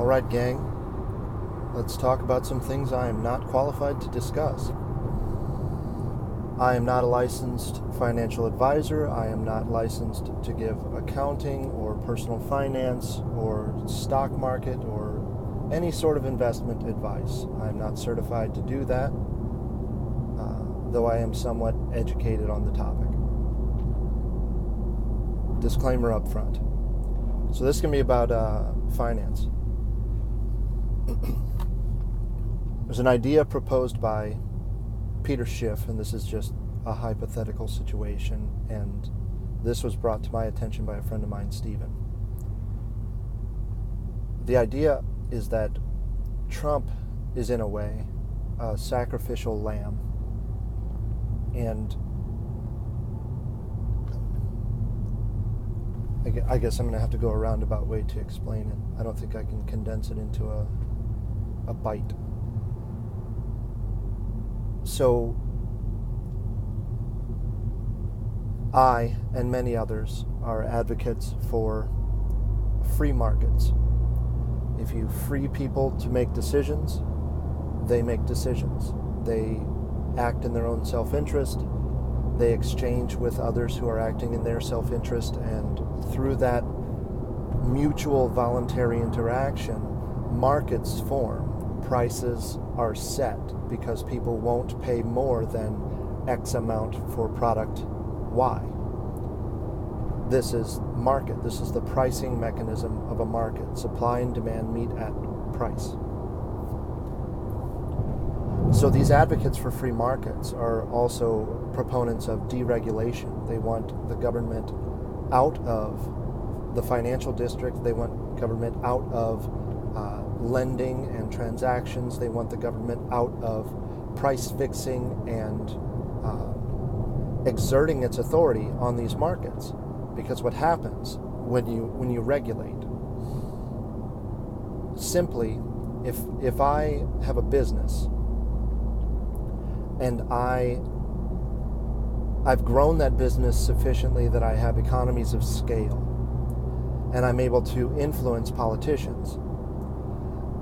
All right, gang. Let's talk about some things I am not qualified to discuss. I am not a licensed financial advisor. I am not licensed to give accounting or personal finance or stock market or any sort of investment advice. I am not certified to do that, though I am somewhat educated on the topic. Disclaimer up front. So this is going to be about finance. There's an idea proposed by Peter Schiff, and this is just a hypothetical situation, and this was brought to my attention by a friend of mine, Stephen. The idea is that Trump is, in a way, a sacrificial lamb, and I guess I'm going to have to go a roundabout way to explain it. I don't think I can condense it into a bite. So, I and many others are advocates for free markets. If you free people to make decisions, they make decisions. They act in their own self-interest. They exchange with others who are acting in their self-interest, and through that mutual voluntary interaction, markets form. Prices are set because people won't pay more than X amount for product Y. This is market. This is the pricing mechanism of a market. Supply and demand meet at price. So these advocates for free markets are also proponents of deregulation. They want the government out of the financial district. They want government out of lending and transactions. They want the government out of price fixing and exerting its authority on these markets. Because what happens when you regulate? Simply, if I have a business and I've grown that business sufficiently that I have economies of scale and I'm able to influence politicians,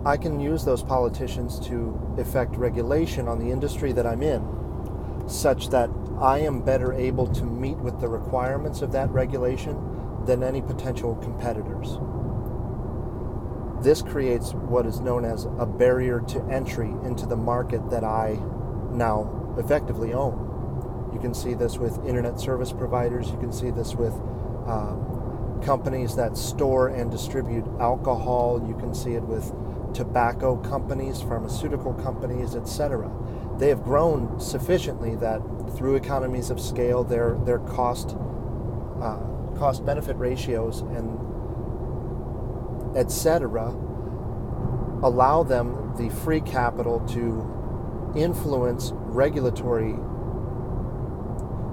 I can use those politicians to effect regulation on the industry that I'm in, such that I am better able to meet with the requirements of that regulation than any potential competitors. This creates what is known as a barrier to entry into the market that I now effectively own. You can see this with internet service providers. You can see this with companies that store and distribute alcohol. You can see it with tobacco companies, pharmaceutical companies, etc. They have grown sufficiently that through economies of scale, their cost benefit ratios and etc. allow them the free capital to influence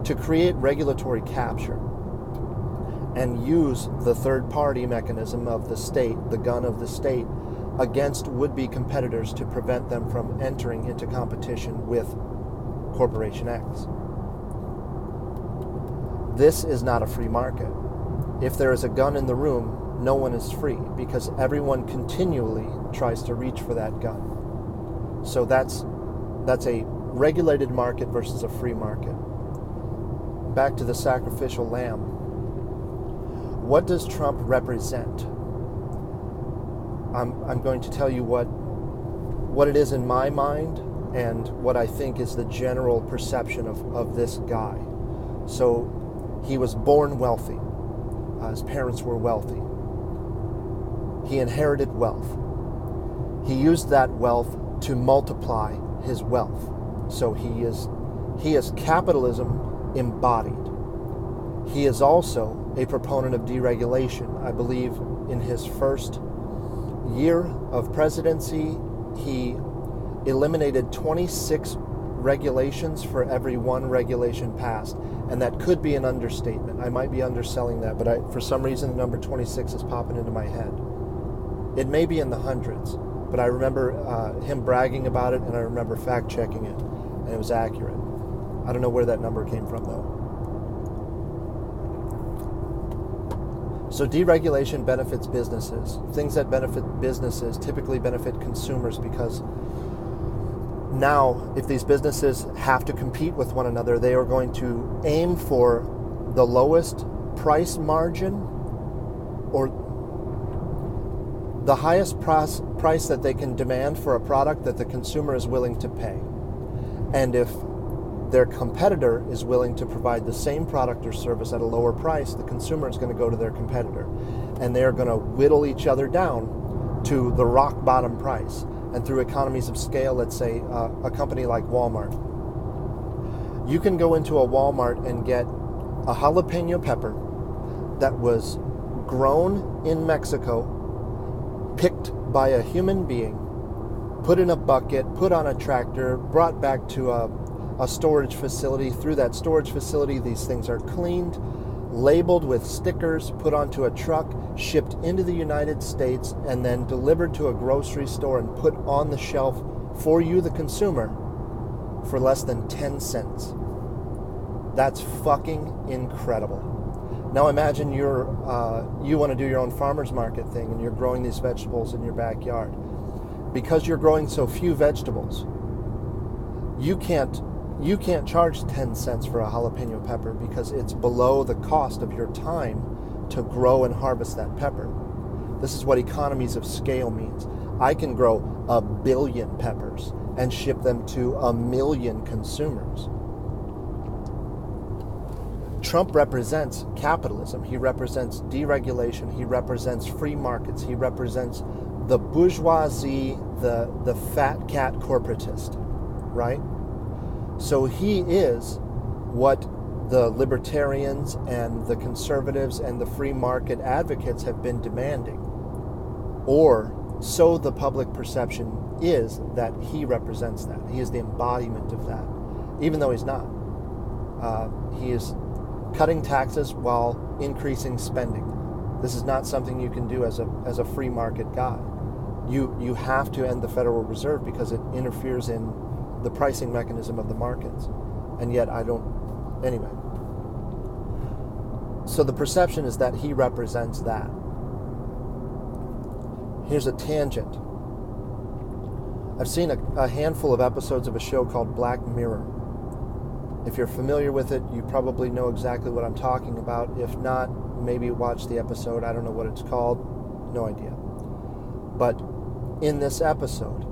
to create regulatory capture and use the third-party mechanism of the state, the gun of the state, against would-be competitors to prevent them from entering into competition with Corporation X. This is not a free market. If there is a gun in the room, no one is free because everyone continually tries to reach for that gun. So that's a regulated market versus a free market. Back to the sacrificial lamb. What does Trump represent? I'm going to tell you what it is in my mind and what I think is the general perception of this guy. So he was born wealthy. His parents were wealthy. He inherited wealth. He used that wealth to multiply his wealth. So he is capitalism embodied. He is also a proponent of deregulation. I believe in his first year of presidency, he eliminated 26 regulations for every one regulation passed, and that could be an understatement. I might be underselling that, but for some reason the number 26 is popping into my head. It may be in the hundreds, but I remember him bragging about it, and I remember fact-checking it, and it was accurate. I don't know where that number came from, though. So deregulation benefits businesses. Things that benefit businesses typically benefit consumers, because now if these businesses have to compete with one another, they are going to aim for the lowest price margin or the highest price that they can demand for a product that the consumer is willing to pay. And if their competitor is willing to provide the same product or service at a lower price, the consumer is going to go to their competitor. And they are going to whittle each other down to the rock bottom price. And through economies of scale, let's say a company like Walmart. You can go into a Walmart and get a jalapeno pepper that was grown in Mexico, picked by a human being, put in a bucket, put on a tractor, brought back to a storage facility. Through that storage facility, these things are cleaned, labeled with stickers, put onto a truck, shipped into the United States, and then delivered to a grocery store and put on the shelf for you, the consumer, for less than 10 cents. That's fucking incredible. Now imagine you want to do your own farmer's market thing, and you're growing these vegetables in your backyard. Because you're growing so few vegetables, you can't charge 10 cents for a jalapeno pepper, because it's below the cost of your time to grow and harvest that pepper. This is what economies of scale means. I can grow 1 billion peppers and ship them to 1 million consumers. Trump represents capitalism. He represents deregulation. He represents free markets. He represents the bourgeoisie, the fat cat corporatist, right? So he is what the libertarians and the conservatives and the free market advocates have been demanding. Or so the public perception is that he represents that. He is the embodiment of that, even though he's not. He is cutting taxes while increasing spending. This is not something you can do as a free market guy. You have to end the Federal Reserve because it interferes in the pricing mechanism of the markets. And yet anyway. So the perception is that he represents that. Here's a tangent. I've seen a handful of episodes of a show called Black Mirror. If you're familiar with it, you probably know exactly what I'm talking about. If not, maybe watch the episode. I don't know what it's called. No idea. But in this episode,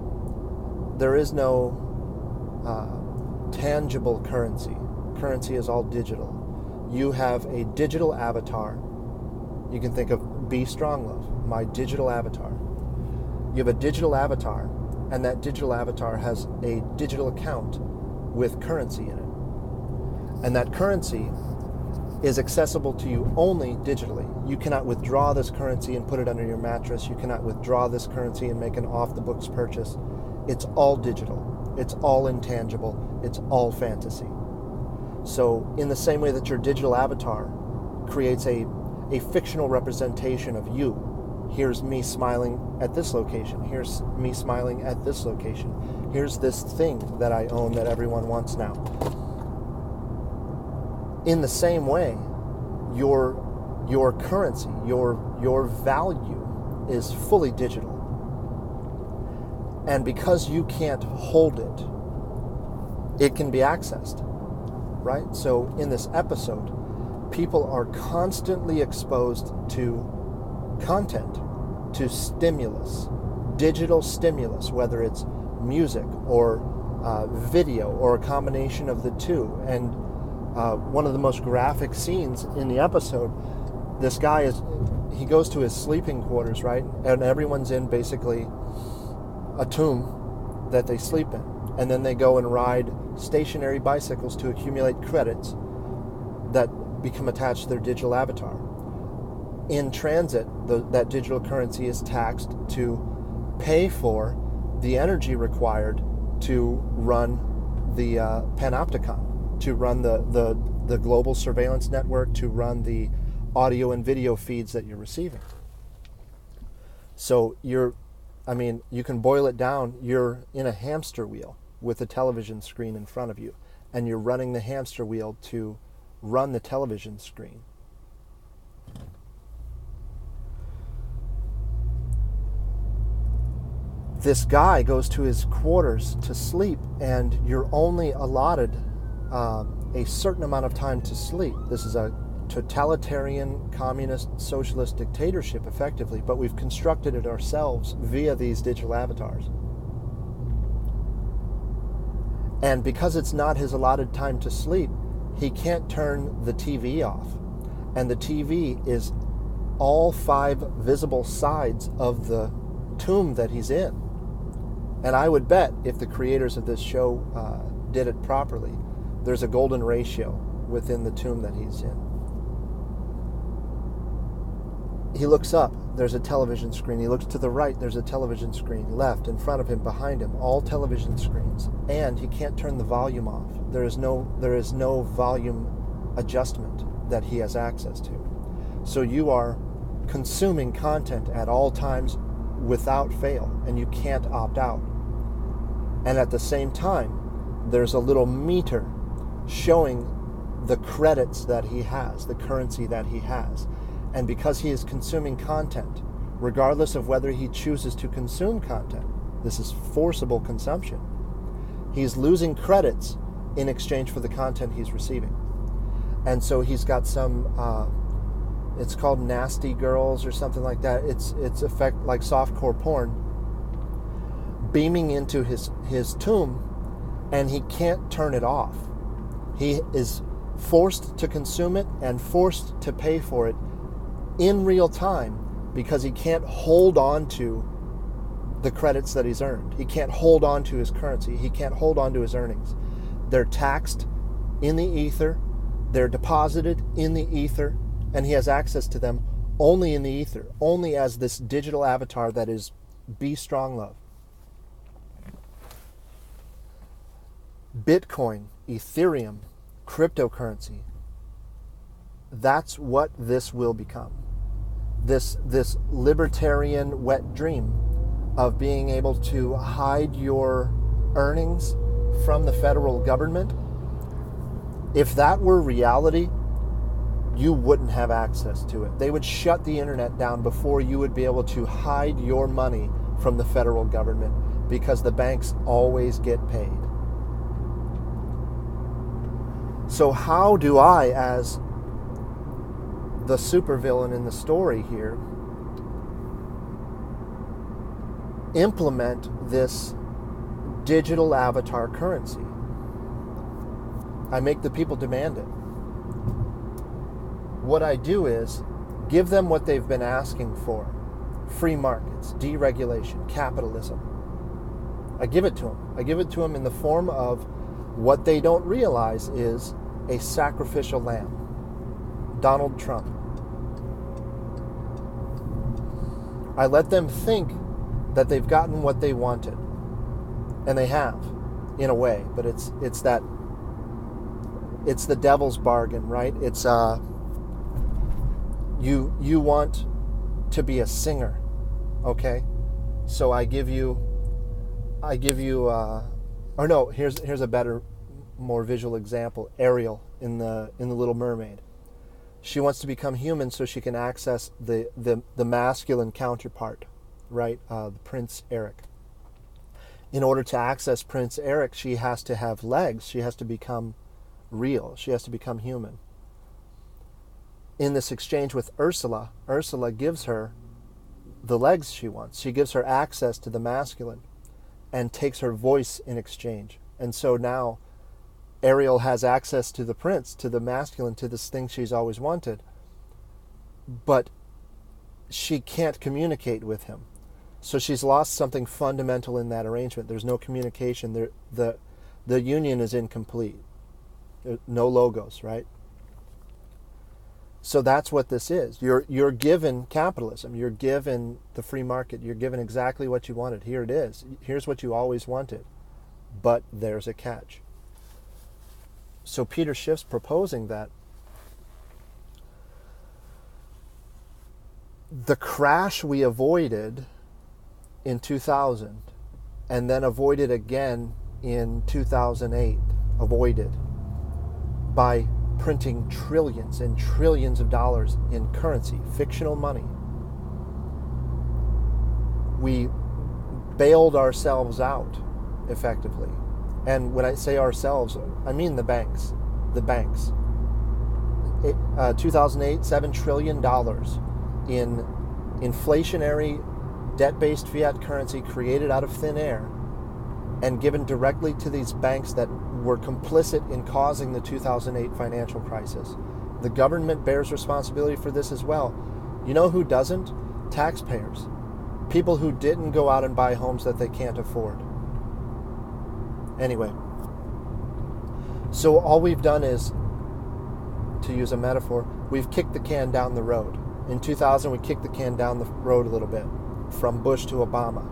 there is no tangible currency. Currency is all digital. You have a digital avatar. You can think of bstronglove, my digital avatar. You have a digital avatar, and that digital avatar has a digital account with currency in it. And that currency is accessible to you only digitally. You cannot withdraw this currency and put it under your mattress. You cannot withdraw this currency and make an off-the-books purchase. It's all digital. It's all intangible. It's all fantasy. So in the same way that your digital avatar creates a fictional representation of you, here's me smiling at this location. Here's me smiling at this location. Here's this thing that I own that everyone wants now. In the same way, your currency, your value is fully digital. And because you can't hold it, it can be accessed, right? So in this episode, people are constantly exposed to content, to stimulus, digital stimulus, whether it's music or video or a combination of the two. And one of the most graphic scenes in the episode, this guy he goes to his sleeping quarters, right? And everyone's in basically a tomb that they sleep in. And then they go and ride stationary bicycles to accumulate credits that become attached to their digital avatar. In transit, that digital currency is taxed to pay for the energy required to run the panopticon, to run the global surveillance network, to run the audio and video feeds that you're receiving. So you can boil it down. You're in a hamster wheel with a television screen in front of you, and you're running the hamster wheel to run the television screen. this guy goes to his quarters to sleep, and you're only allotted a certain amount of time to sleep. This is a totalitarian, communist, socialist dictatorship, effectively, but we've constructed it ourselves via these digital avatars. And because it's not his allotted time to sleep, he can't turn the TV off. And the TV is all 5 visible sides of the tomb that he's in. And I would bet if the creators of this show did it properly, there's a golden ratio within the tomb that he's in. He looks up, there's a television screen. He looks to the right, there's a television screen. Left, in front of him, behind him, all television screens. And he can't turn the volume off. There is no volume adjustment that he has access to. So you are consuming content at all times without fail, and you can't opt out. And at the same time, there's a little meter showing the credits that he has, the currency that he has. And because he is consuming content, regardless of whether he chooses to consume content, this is forcible consumption, he's losing credits in exchange for the content he's receiving. And so he's got some, it's called Nasty Girls or something like that. It's effect like softcore porn, beaming into his tomb, and he can't turn it off. He is forced to consume it and forced to pay for it in real time, because he can't hold on to the credits that he's earned. He can't hold on to his currency. He can't hold on to his earnings. They're taxed in the ether. They're deposited in the ether, and he has access to them only in the ether, only as this digital avatar that is bstronglove. Bitcoin, Ethereum, cryptocurrency. That's what this will become. This libertarian wet dream of being able to hide your earnings from the federal government. If that were reality, you wouldn't have access to it. They would shut the internet down before you would be able to hide your money from the federal government, because the banks always get paid. So how do I, as the supervillain in the story here, implement this digital avatar currency? I make the people demand it. What I do is give them what they've been asking for: free markets, deregulation, capitalism. I give it to them. I give it to them in the form of what they don't realize is a sacrificial lamb. Donald Trump. I let them think that they've gotten what they wanted, and they have, in a way. But it's the devil's bargain, right? It's you want to be a singer, okay? So here's a better, more visual example. Ariel in the Little Mermaid. She wants to become human so she can access the masculine counterpart, right? Prince Eric. In order to access Prince Eric, she has to have legs. She has to become real. She has to become human. In this exchange with Ursula, Ursula gives her the legs she wants. She gives her access to the masculine and takes her voice in exchange. And so now Ariel has access to the prince, to the masculine, to this thing she's always wanted. But she can't communicate with him. So she's lost something fundamental in that arrangement. There's no communication. The union is incomplete. No logos, right? So that's what this is. You're given capitalism. You're given the free market. You're given exactly what you wanted. Here it is. Here's what you always wanted. But there's a catch. So Peter Schiff's proposing that the crash we avoided in 2000 and then avoided again in 2008, avoided by printing trillions and trillions of dollars in currency, fictional money. We bailed ourselves out, effectively. And when I say ourselves, I mean the banks. The banks. 2008, $7 trillion in inflationary debt-based fiat currency created out of thin air and given directly to these banks that were complicit in causing the 2008 financial crisis. The government bears responsibility for this as well. You know who doesn't? Taxpayers. People who didn't go out and buy homes that they can't afford. Anyway, so all we've done is, to use a metaphor, we've kicked the can down the road. In 2000, we kicked the can down the road a little bit, from Bush to Obama.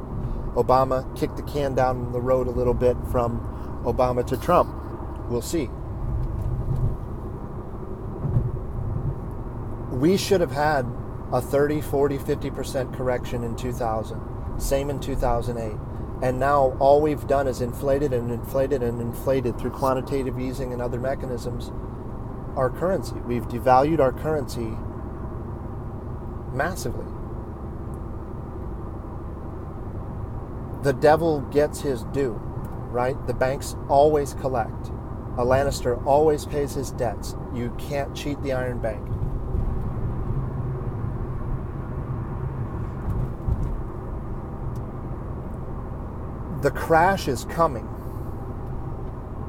Obama kicked the can down the road a little bit from Obama to Trump. We'll see. We should have had a 30, 40, 50% correction in 2000. Same in 2008. And now all we've done is inflated and inflated and inflated through quantitative easing and other mechanisms our currency. We've devalued our currency massively. The devil gets his due, right? The banks always collect. A Lannister always pays his debts. You can't cheat the Iron Bank. The crash is coming.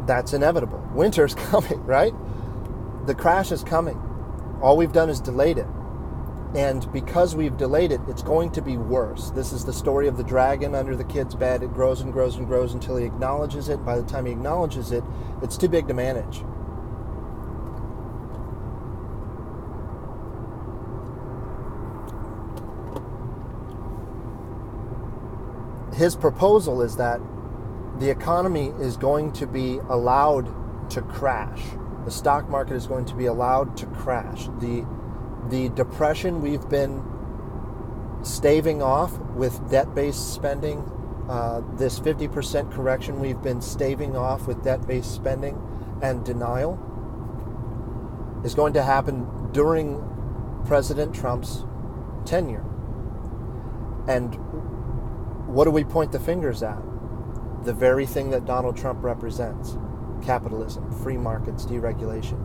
That's inevitable. Winter's coming, right? The crash is coming. All we've done is delayed it. And because we've delayed it, it's going to be worse. This is the story of the dragon under the kid's bed. It grows and grows and grows until he acknowledges it. By the time he acknowledges it, it's too big to manage. His proposal is that the economy is going to be allowed to crash. The stock market is going to be allowed to crash. The depression we've been staving off with debt-based spending, this 50% correction we've been staving off with debt-based spending and denial, is going to happen during President Trump's tenure. And what do we point the fingers at? The very thing that Donald Trump represents. Capitalism, free markets, deregulation.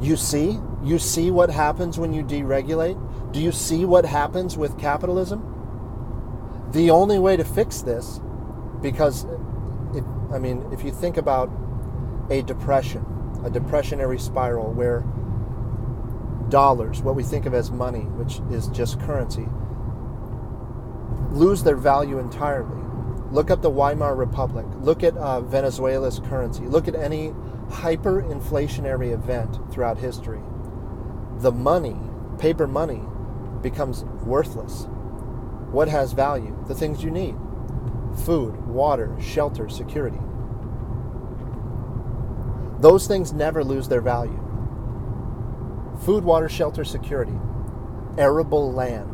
You see what happens when you deregulate? Do you see what happens with capitalism? The only way to fix this, because, if you think about a depressionary spiral where dollars, what we think of as money, which is just currency, lose their value entirely. Look up the Weimar Republic. Look at Venezuela's currency. Look at any hyperinflationary event throughout history. The money, paper money, becomes worthless. What has value? The things you need. Food, water, shelter, security. Those things never lose their value. Food, water, shelter, security. Arable land.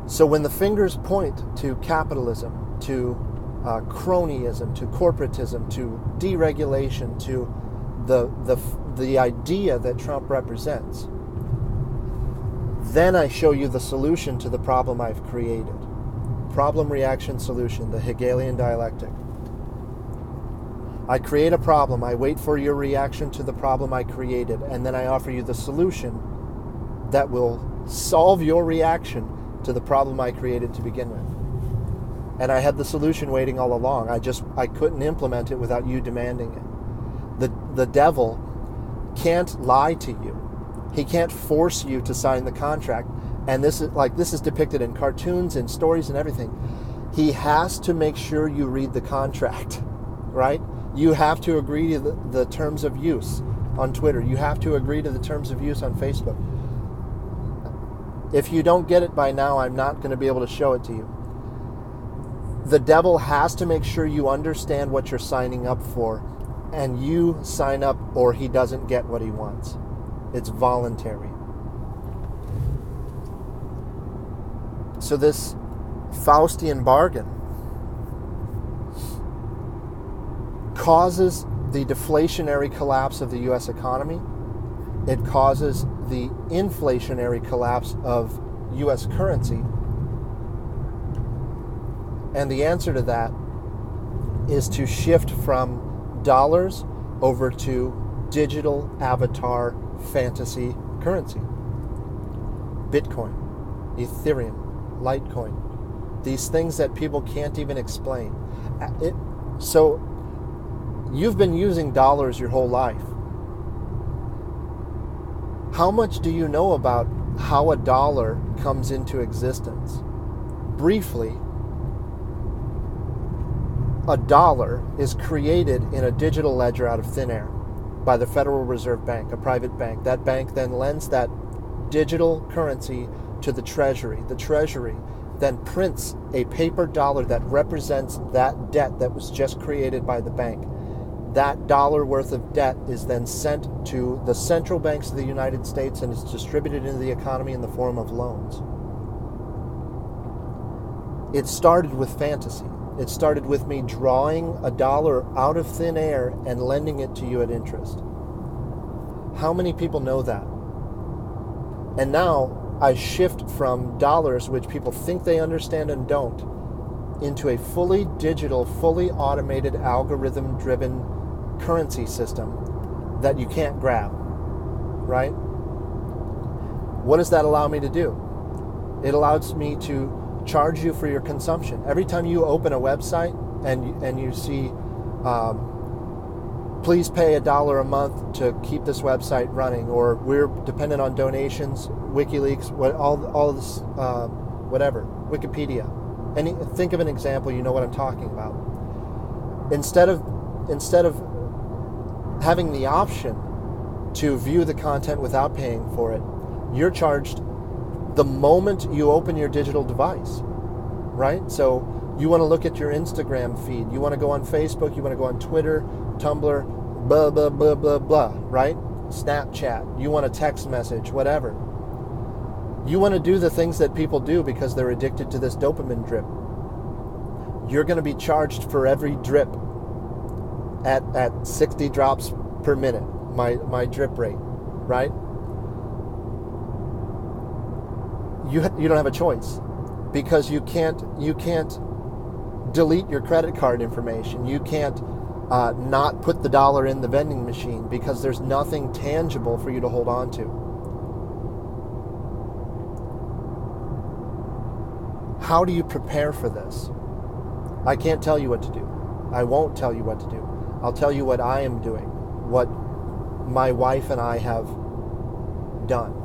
So when the fingers point to capitalism, to cronyism, to corporatism, to deregulation, to the idea that Trump represents, then I show you the solution to the problem I've created. Problem, reaction, solution, the Hegelian dialectic. I create a problem, I wait for your reaction to the problem I created, and then I offer you the solution that will solve your reaction to the problem I created to begin with. And I had the solution waiting all along. I couldn't implement it without you demanding it. The devil can't lie to you. He can't force you to sign the contract. And this is depicted in cartoons and stories and everything. He has to make sure you read the contract, right? You have to agree to the terms of use on Twitter. You have to agree to the terms of use on Facebook. If you don't get it by now, I'm not going to be able to show it to you. The devil has to make sure you understand what you're signing up for, and you sign up or he doesn't get what he wants. It's voluntary. So this Faustian bargain causes the deflationary collapse of the U.S. economy. It causes the inflationary collapse of U.S. currency? And the answer to that is to shift from dollars over to digital avatar fantasy currency. Bitcoin, Ethereum, Litecoin, these things that people can't even explain. So you've been using dollars your whole life. How much do you know about how a dollar comes into existence? Briefly, a dollar is created in a digital ledger out of thin air by the Federal Reserve Bank, a private bank. That bank then lends that digital currency to the Treasury. The Treasury then prints a paper dollar that represents that debt that was just created by the bank. That dollar worth of debt is then sent to the central banks of the United States and is distributed into the economy in the form of loans. It started with fantasy. It started with me drawing a dollar out of thin air and lending it to you at interest. How many people know that? And now I shift from dollars, which people think they understand and don't, into a fully digital, fully automated, algorithm-driven currency system that you can't grab, right? What does that allow me to do? It allows me to charge you for your consumption. Every time you open a website and you see, please pay $1 a month to keep this website running, or we're dependent on donations, WikiLeaks, all this, whatever, Wikipedia. Think of an example, you know what I'm talking about. Instead of having the option to view the content without paying for it, you're charged the moment you open your digital device, right? So you want to look at your Instagram feed, you want to go on Facebook, you want to go on Twitter, Tumblr, blah, blah, blah, blah, blah, right? Snapchat, you want a text message, whatever. You want to do the things that people do because they're addicted to this dopamine drip. You're going to be charged for every drip at 60 drops per minute, my drip rate, right? You don't have a choice because you can't delete your credit card information. You can't not put the dollar in the vending machine because there's nothing tangible for you to hold on to. How do you prepare for this? I can't tell you what to do. I won't tell you what to do. I'll tell you what I am doing, what my wife and I have done.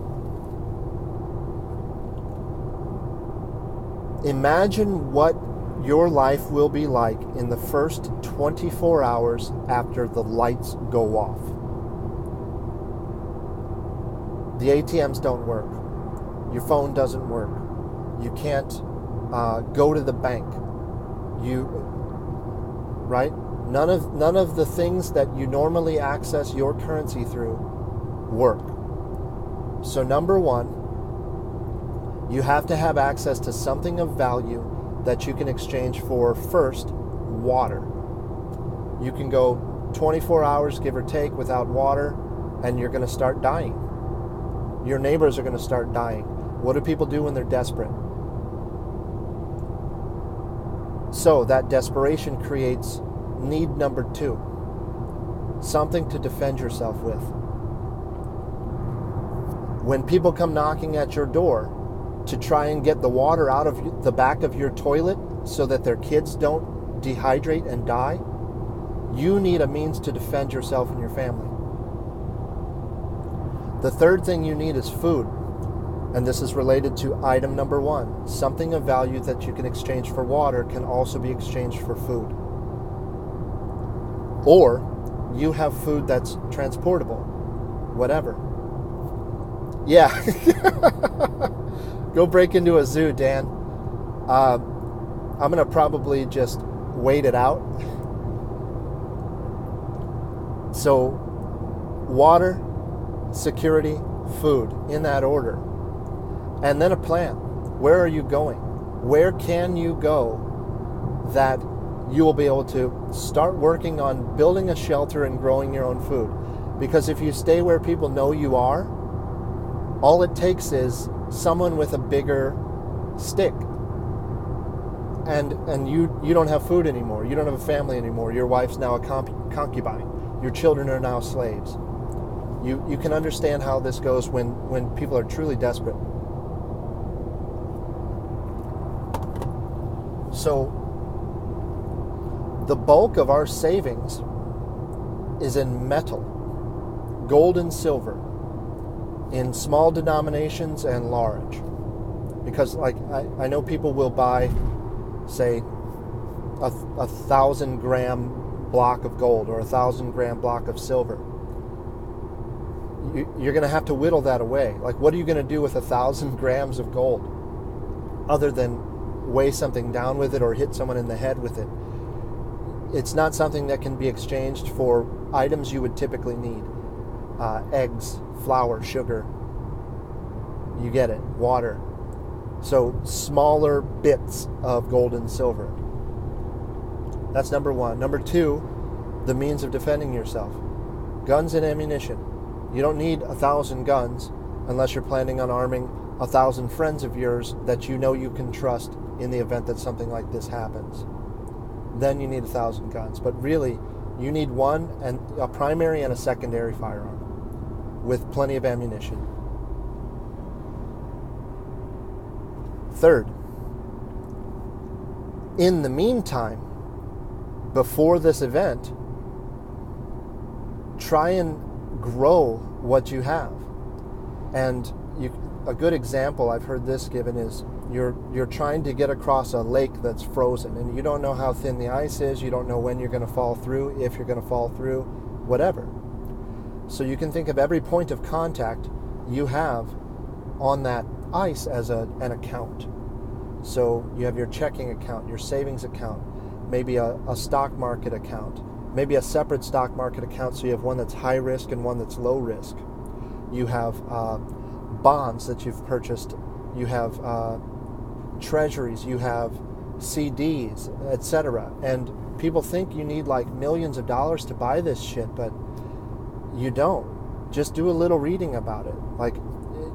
Imagine what your life will be like in the first 24 hours after the lights go off. The ATMs don't work. Your phone doesn't work. You can't go to the bank. Right? None of the things that you normally access your currency through work. So number one, you have to have access to something of value that you can exchange for, first, water. You can go 24 hours, give or take, without water, and you're going to start dying. Your neighbors are going to start dying. What do people do when they're desperate? So that desperation creates need number two, something to defend yourself with. When people come knocking at your door to try and get the water out of the back of your toilet so that their kids don't dehydrate and die, you need a means to defend yourself and your family. The third thing you need is food. And this is related to item number one. Something of value that you can exchange for water can also be exchanged for food. Or you have food that's transportable. Whatever. Yeah. Go break into a zoo, Dan. I'm going to probably just wait it out. So, water, security, food, in that order. And then a plan. Where are you going? Where can you go that you will be able to start working on building a shelter and growing your own food? Because if you stay where people know you are, all it takes is someone with a bigger stick. And you don't have food anymore. You don't have a family anymore. Your wife's now a concubine. Your children are now slaves. You can understand how this goes when people are truly desperate. So the bulk of our savings is in metal, gold and silver, in small denominations and large. Because like I know people will buy, say, a 1,000-gram block of gold or a 1,000-gram block of silver. You're going to have to whittle that away. Like, what are you going to do with 1,000 grams of gold other than weigh something down with it or hit someone in the head with it? It's not something that can be exchanged for items you would typically need. Eggs, flour, sugar. You get it. Water. So smaller bits of gold and silver. That's number one. Number two, the means of defending yourself. Guns and ammunition. You don't need 1,000 guns unless you're planning on arming 1,000 friends of yours that you know you can trust in the event that something like this happens. Then you need 1,000 guns. But really, you need one, and a primary and a secondary firearm with plenty of ammunition. Third, in the meantime, before this event, try and grow what you have. And a good example I've heard this given is you're trying to get across a lake that's frozen, and you don't know how thin the ice is, you don't know when you're going to fall through, if you're going to fall through, whatever. So you can think of every point of contact you have on that ice as an account. So you have your checking account, your savings account, maybe a stock market account, maybe a separate stock market account, so you have one that's high risk and one that's low risk. You have bonds that you've purchased, you have treasuries, you have CDs, etc. And people think you need like millions of dollars to buy this shit, but you don't. Just do a little reading about it. Like,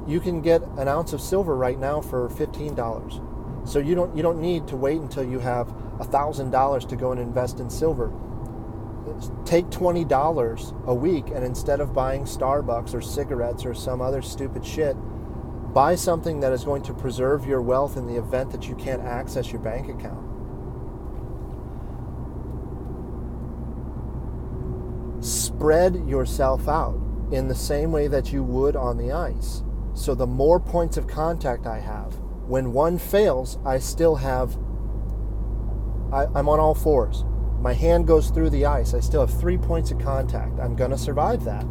you can get an ounce of silver right now for $15. So you don't need to wait until you have $1,000 to go and invest in silver. Take $20 a week, and instead of buying Starbucks or cigarettes or some other stupid shit, buy something that is going to preserve your wealth in the event that you can't access your bank account. Spread yourself out in the same way that you would on the ice. So the more points of contact I have, when one fails, I still have, I'm on all fours. My hand goes through the ice. I still have 3 points of contact. I'm going to survive that.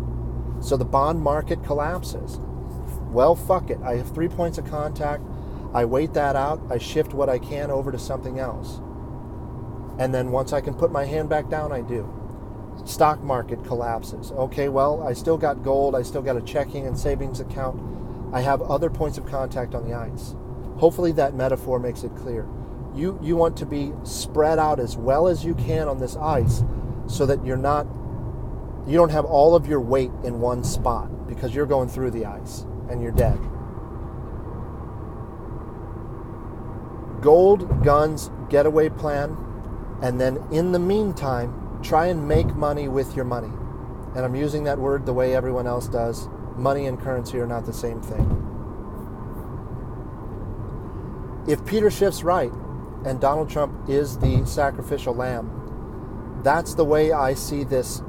So the bond market collapses. Well, fuck it. I have 3 points of contact. I wait that out. I shift what I can over to something else. And then once I can put my hand back down, I do. Stock market collapses. Okay, well, I still got gold. I still got a checking and savings account. I have other points of contact on the ice. Hopefully that metaphor makes it clear. You want to be spread out as well as you can on this ice so that you don't have all of your weight in one spot, because you're going through the ice and you're dead. Gold, guns, getaway plan, and then in the meantime, try and make money with your money. And I'm using that word the way everyone else does. Money and currency are not the same thing. If Peter Schiff's right, and Donald Trump is the sacrificial lamb, that's the way I see this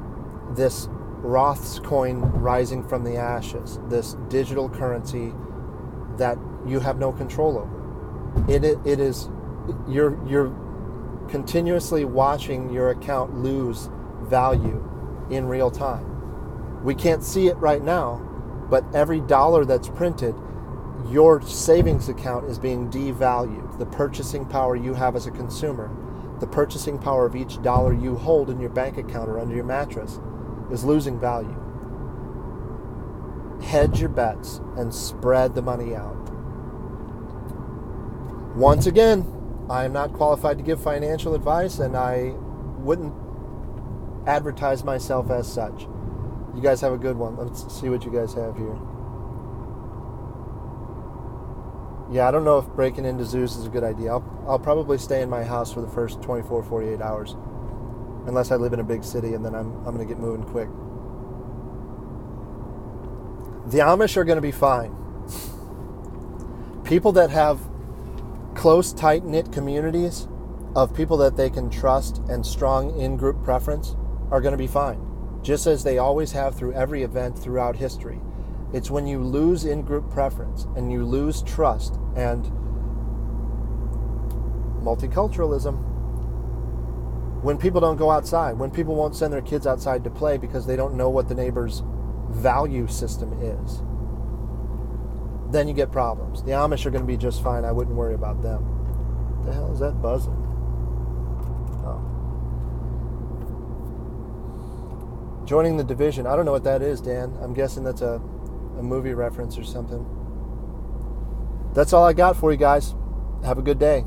Roth's coin rising from the ashes, this digital currency that you have no control over. It is you're continuously watching your account lose value in real time. We can't see it right now, but every dollar that's printed, your savings account is being devalued. The purchasing power you have as a consumer, the purchasing power of each dollar you hold in your bank account or under your mattress is losing value. Hedge your bets and spread the money out. Once again, I am not qualified to give financial advice, and I wouldn't advertise myself as such. You guys have a good one. Let's see what you guys have here. Yeah, I don't know if breaking into zoos is a good idea. I'll probably stay in my house for the first 24, 48 hours. Unless I live in a big city, and then I'm going to get moving quick. The Amish are going to be fine. People that have close, tight-knit communities of people that they can trust and strong in-group preference are going to be fine, just as they always have through every event throughout history. It's when you lose in-group preference and you lose trust and multiculturalism, when people don't go outside, when people won't send their kids outside to play because they don't know what the neighbor's value system is, then you get problems. The Amish are going to be just fine. I wouldn't worry about them. What the hell is that buzzing? Oh. Joining the division. I don't know what that is, Dan. I'm guessing that's a movie reference or something. That's all I got for you guys. Have a good day.